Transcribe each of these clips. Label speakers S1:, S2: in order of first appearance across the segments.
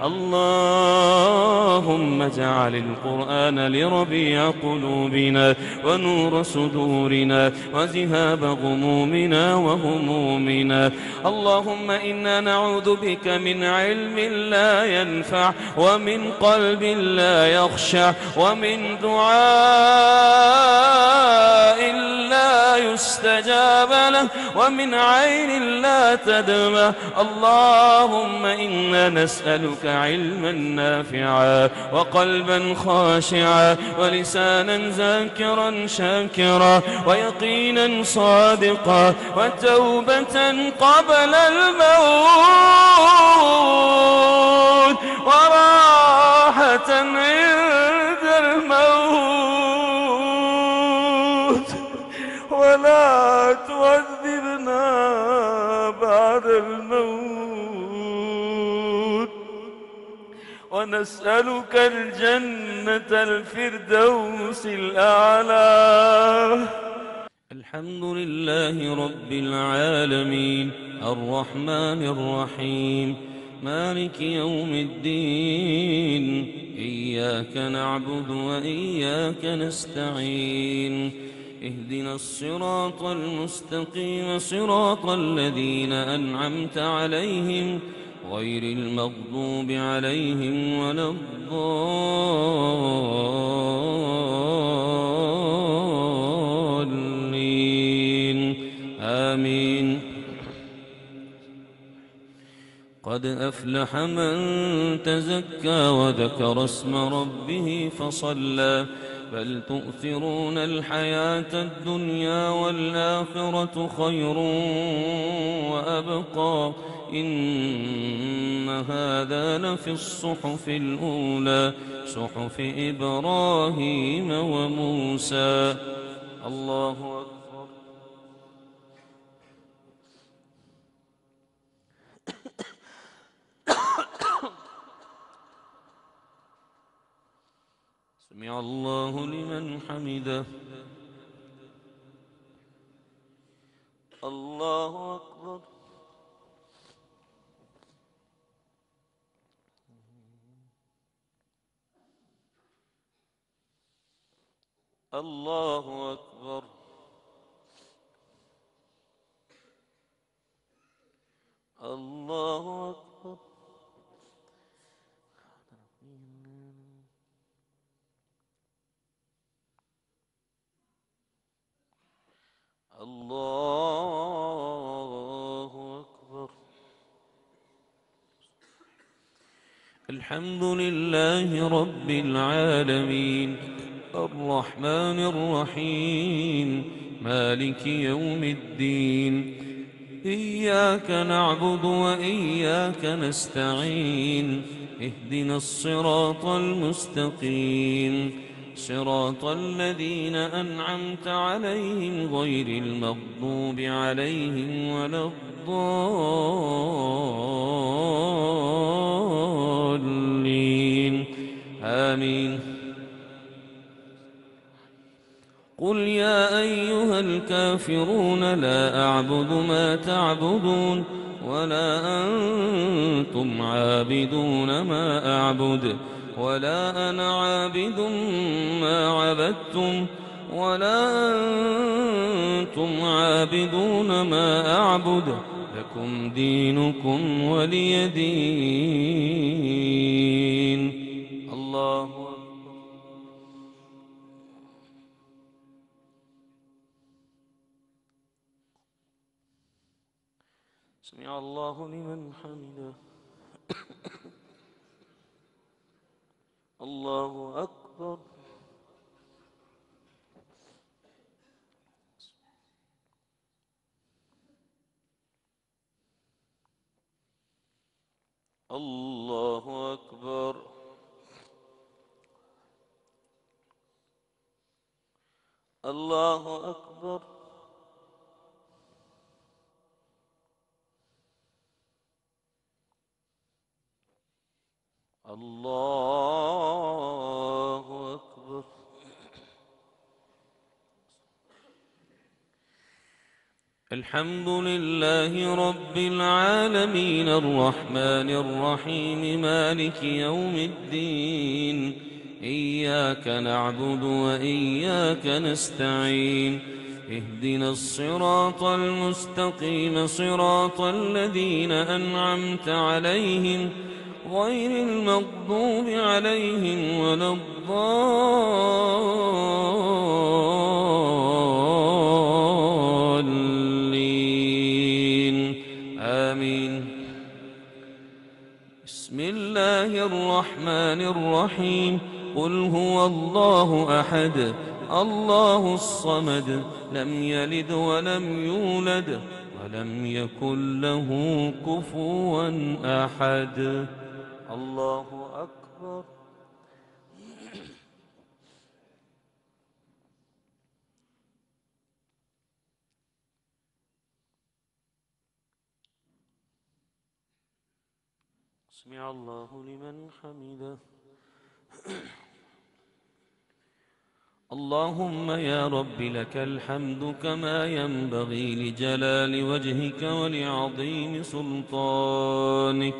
S1: اللهم اجعل القرآن لربيع قلوبنا ونور صدورنا وذهاب غمومنا وهمومنا. اللهم إنا نعوذ بك من علم لا ينفع ومن قلب لا يخشع ومن دعاء لا يستجاب له ومن عين لا تدمع. اللهم إنا نسألك علما نافعا وقلبا خاشعا ولسانا ذاكرا شاكرا ويقينا صادقا وتوبة قبل الموت وراحة عند الموت، ولا تعذبنا بعد الموت. ونسألك الجنة الفردوس الأعلى. الحمد لله رب العالمين الرحمن الرحيم مالك يوم الدين. إياك نعبد وإياك نستعين. اهدنا الصراط المستقيم صراط الذين أنعمت عليهم غير المغضوب عليهم ولا الضالين. آمين. قد أفلح من تزكى وذكر اسم ربه فصلى بل تؤثرون الحياة الدنيا والآخرة خير وأبقى إن هذا لفي الصحف الأولى صحف إبراهيم وموسى. الله أكبر. سمع الله لمن حمده. الله أكبر. الله أكبر. الله أكبر. الله أكبر. الحمد لله رب العالمين الرحمن الرحيم مالك يوم الدين. إياك نعبد وإياك نستعين. اهدنا الصراط المستقيم صراط الذين أنعمت عليهم غير المغضوب عليهم ولا الضالين. آمين. قل يا أيها الكافرون لا أعبد ما تعبدون ولا أنتم عابدون ما أعبد ولا أنا عابد ما عبدتم ولا أنتم عابدون ما أعبد لكم دينكم ولي دين. الله أكبر. سمع الله لمن حمده. الله أكبر. الله أكبر. الله أكبر. الله أكبر. الحمد لله رب العالمين الرحمن الرحيم مالك يوم الدين إياك نعبد وإياك نستعين اهدنا الصراط المستقيم صراط الذين أنعمت عليهم غير المغضوب عليهم ولا الضالين آمين. بسم الله الرحمن الرحيم قل هو الله أحد الله الصمد لم يلد ولم يولد ولم يكن له كفوا أحد. الله أكبر. سمع الله لمن حمده. اللهم يا رب لك الحمد كما ينبغي لجلال وجهك ولعظيم سلطانك.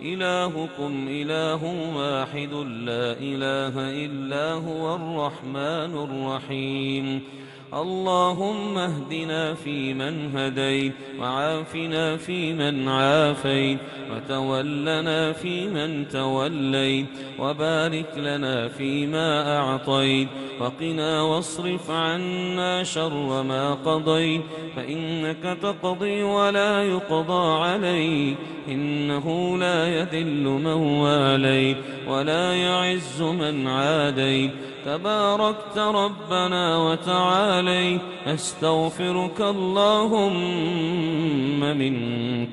S1: إلهكم إله واحد لا إله إلا هو الرحمن الرحيم. اللهم اهدنا فيمن هديت وعافنا فيمن عافيت وتولنا فيمن توليت وبارك لنا فيما أعطيت وقنا واصرف عنا شر ما قضيت فإنك تقضي ولا يقضى عليك إنه لا يذل من واليت ولا يعز من عاديت تباركت ربنا وتعاليت. أستغفرك اللهم من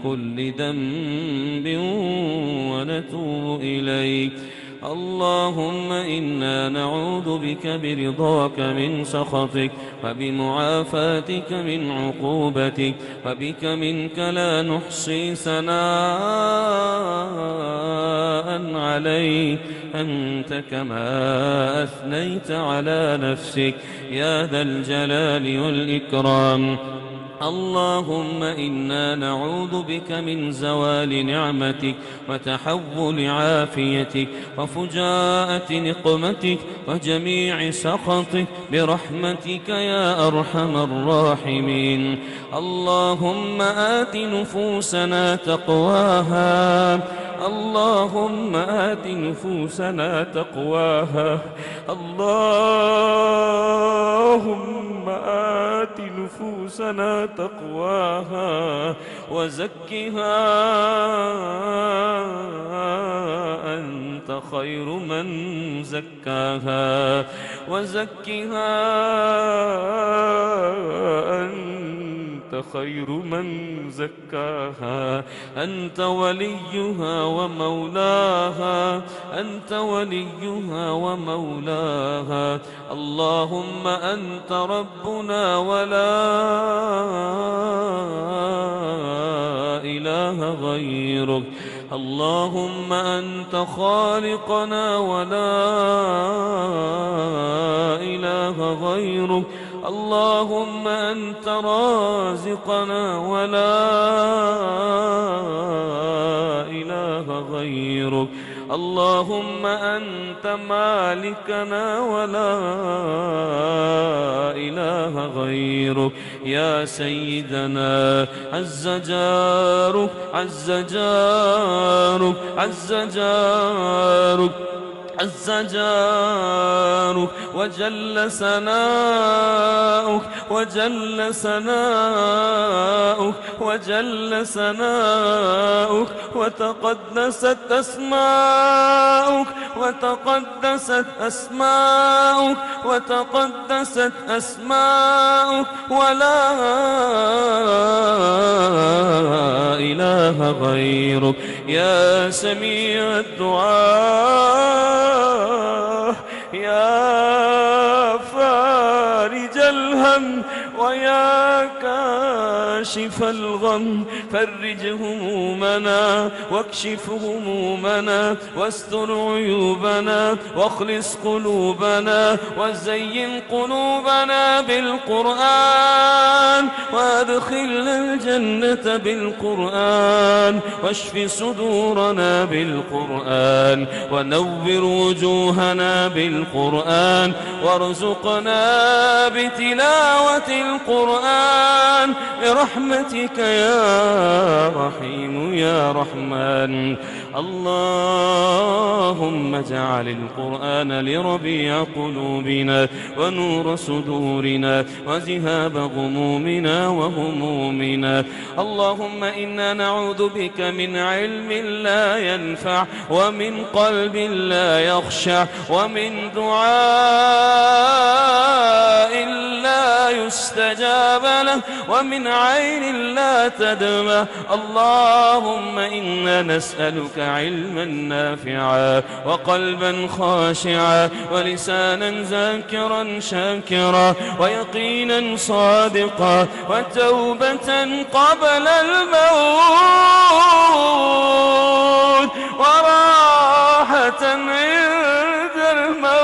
S1: كل ذنب ونتوب إليك. اللهم إنا نعوذ بك برضاك من سخطك وبمعافاتك من عقوبتك وبك منك لا نحصي ثناء عليك أنت كما أثنيت على نفسك يا ذا الجلال والإكرام. اللهم إنا نعوذ بك من زوال نعمتك وتحول عافيتك وفجاءة نقمتك وجميع سخطك برحمتك يا أرحم الراحمين. اللهم آت نفوسنا تقواها اللهم آت نفوسنا تقواها اللهم آت نفوسنا تقواها وزكها أنت خير من زكاها وزكها أنت خير من زكاها أنت وليها ومولاها أنت وليها ومولاها. اللهم أنت ربنا ولا إله غيرك. اللهم أنت خالقنا ولا إله غيرك. اللهم أنت رازقنا ولا إله غيرك. اللهم أنت مالكنا ولا إله غيرك. يا سيدنا عز جارك عز جارك عز جارك عز جارك وجل ثناؤك وجل ثناؤك وجل ثناؤك وتقدست أسماؤك وتقدست أسماؤك وتقدست أسماؤك ولا إله غيرك. يا سميع الدعاء يا فارج الهم ويا كاشف الغم فرج فرج همومنا واكشف همومنا واستر عيوبنا واخلص قلوبنا وزين قلوبنا بالقرآن وادخلنا الجنة بالقرآن واشف صدورنا بالقرآن ونور وجوهنا بالقرآن وارزقنا بتلاوة القرآن برحمتك يا رحيم يا رحمن. اللهم اجعل القرآن لربيع قلوبنا ونور صدورنا وذهاب غمومنا وهمومنا. اللهم إنا نعوذ بك من علم لا ينفع ومن قلب لا يخشع ومن دعاء لا يستجاب له ومن عين لا تدمع. اللهم إنا نسألك علما نافعا وقلبا خاشعا ولسانا ذاكرا شاكرا ويقينا صادقا وتوبة قبل الموت وراحة عند الموت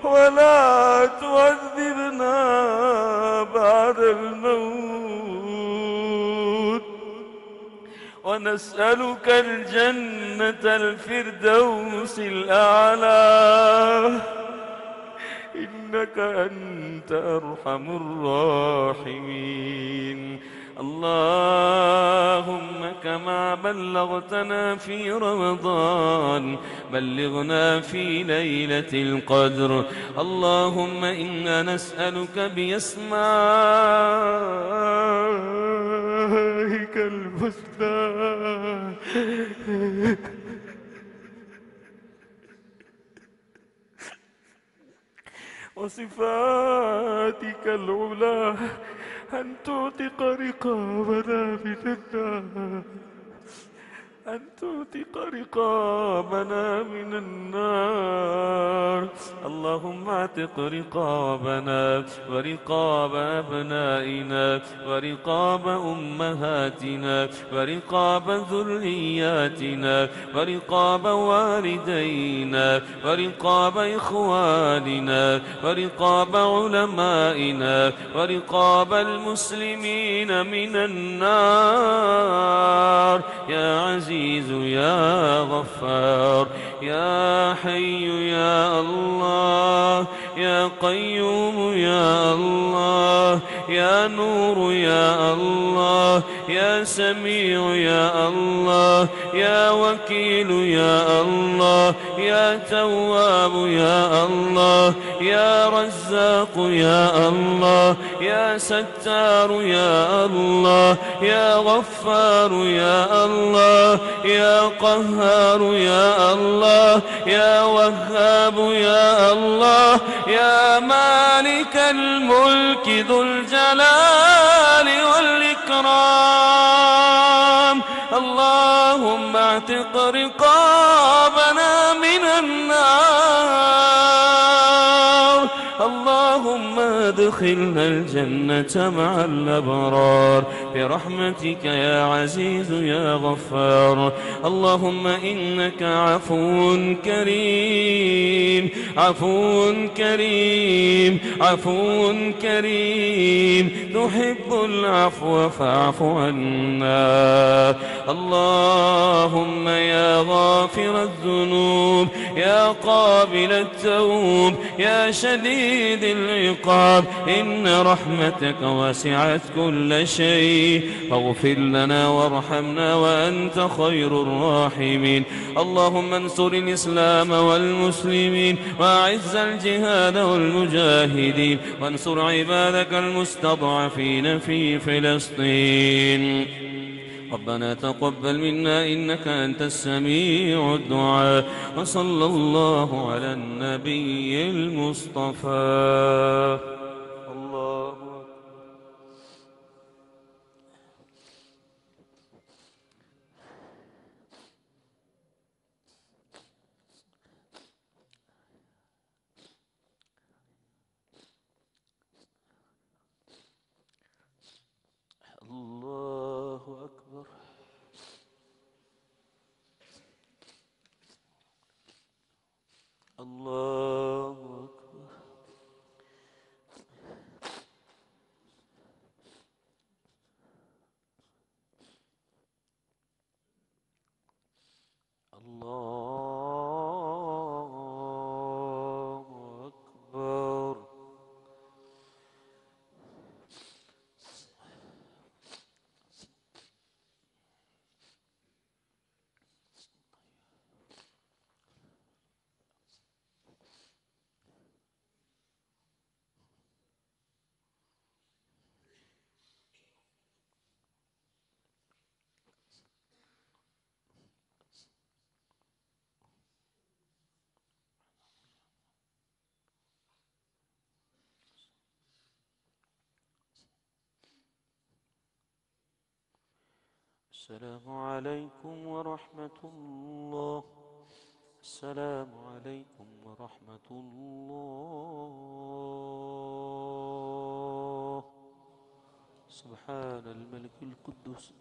S1: ولا تعذبنا بعد الموت. ونسألك الجنة الفردوس الأعلى إنك أنت أرحم الراحمين. اللهم كما بلغتنا في رمضان بلغنا في ليلة القدر. اللهم إنا نسألك بأسمائك الحسنى وصفاتك العلى أن تعتق رقابنا من النار، أن تعتق رقابنا من النار. اللهم اعتق رقابنا ورقاب أبنائنا ورقاب أمهاتنا ورقاب ذرياتنا ورقاب والدينا ورقاب إخواننا ورقاب علمائنا ورقاب المسلمين من النار يا عزيز يا غفار يا حي يا الله يا قيوم يا الله يا نور يا الله يا سميع يا الله يا وكيل يا الله يا تواب يا الله يا رزاق يا الله يا ستار يا الله يا غفار يا الله يا قهار يا الله يا وهاب يا الله يا مالك الملك ذو الجلال والإكرام. اللهم اعتق رقابنا من النار. اللهم ادخلنا الجنة مع الأبرار برحمتك يا عزيز يا غفار. اللهم إنك عفو كريم عفو كريم عفو كريم تحب العفو فاعف عنا. اللهم يا غافر الذنوب يا قابل التوب يا شديد العقاب إن رحمتك وسعت كل شيء فاغفر لنا وارحمنا وأنت خير الراحمين. اللهم انصر الإسلام والمسلمين وأعز الجهاد والمجاهدين وانصر عبادك المستضعفين في فلسطين. ربنا تقبل منا إنك أنت السميع الدعاء. وصلى الله على النبي المصطفى. الله الله أكبر. الله أكبر. السلام عليكم ورحمة الله. السلام عليكم ورحمة الله. سبحان الملك القدوس